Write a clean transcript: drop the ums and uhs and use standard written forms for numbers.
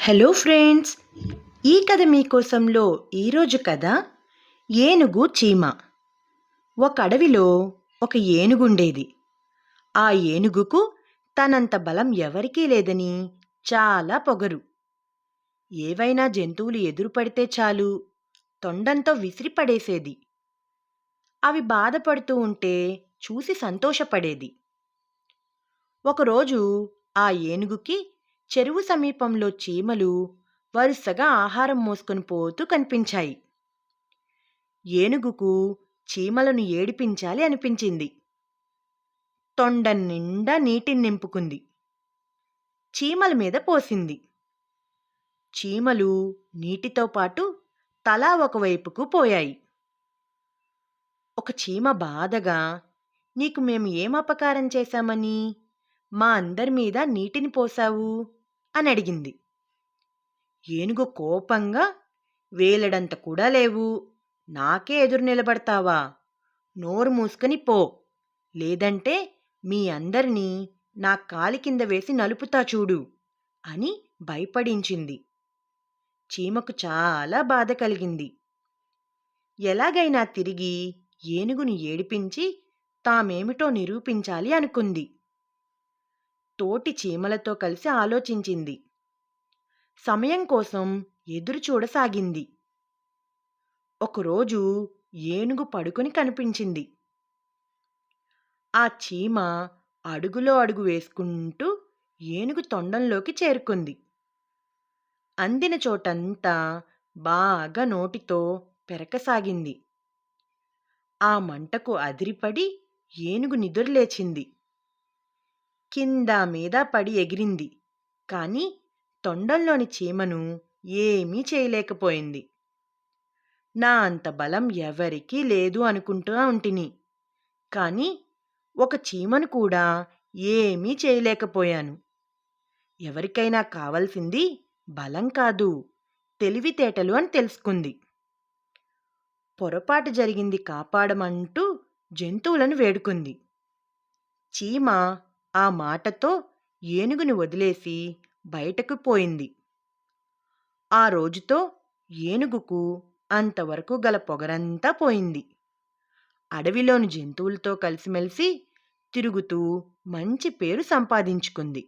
Hello friends, ఈ కథ మీకోసంలో ఈరోజు కథ ఏనుగు చీమ. ఒక అడవిలో ఒక ఏనుగుండేది. ఆ ఏనుగుకు తనంత బలం ఎవరికీ లేదని చాలా పొగరు. ఏవైనా జంతువులు ఎదురుపడితే చాలు తొండంతో విసిరి పడేసేది. అవి బాధపడుతూ ఉంటే చూసి సంతోషపడేది. ఒకరోజు ఆ ఏనుగుకి చెరువు సమీపంలో చీమలు వరుసగా ఆహారం మోసుకొని పోతూ కనిపించాయి. ఏనుగుకు చీమలను ఏడిపించాలి అనిపించింది. తొండ నిండా నీటిని నింపుకుంది. చీమల మీద పోసింది. చీమలు నీటితో పాటు తలా ఒకవైపుకు పోయాయి. ఒక చీమ బాధగా, నీకు మేము ఏం అపకారం చేశామని మా అందరి మీద నీటిని పోశావు అని అడిగింది. ఏనుగు కోపంగా, వేలడంత కూడా లేవు, నాకే ఎదురు నిలబడతావా? నోరు మూసుకొని పో, లేదంటే మీ అందరినీ నా కాలి కింద వేసి నలుపుతా చూడు అని భయపడించింది. చీమకు చాలా బాధ కలిగింది. ఎలాగైనా తిరిగి ఏనుగుని ఏడిపించి తామేమిటో నిరూపించాలి అనుకుంది. తోటి చీమలతో కలిసి ఆలోచించింది. సమయం కోసం ఎదురు చూడసాగింది. ఒకరోజు ఏనుగు పడుకొని కనిపించింది. ఆ చీమ అడుగులో అడుగు వేసుకుంటూ ఏనుగు తొండంలోకి చేరుకుంది. అందిన చోటంతా బాగా నోటితో పెరకసాగింది. ఆ మంటకు అదిరిపడి ఏనుగు నిదురలేచింది. కింద మీద పడి ఎగిరింది. కానీ తొండంలోని చీమను ఏమీ చేయలేకపోయింది. నా అంత బలం ఎవరికీ లేదు అనుకుంటూ ఉంటిని, కానీ ఒక చీమను కూడా ఏమీ చేయలేకపోయాను. ఎవరికైనా కావలసింది బలం కాదు, తెలివితేటలు అని తెలుసుకుంది. పొరపాటు జరిగింది కాపాడమంటూ జంతువులను వేడుకుంది. చీమ ఆ మాటతో ఏనుగుని వదిలేసి బయటకు పోయింది. ఆ రోజుతో ఏనుగుకు అంతవరకు గల పొగరంతా పోయింది. అడవిలోని జంతువులతో కలిసిమెలిసి తిరుగుతూ మంచి పేరు సంపాదించుకుంది.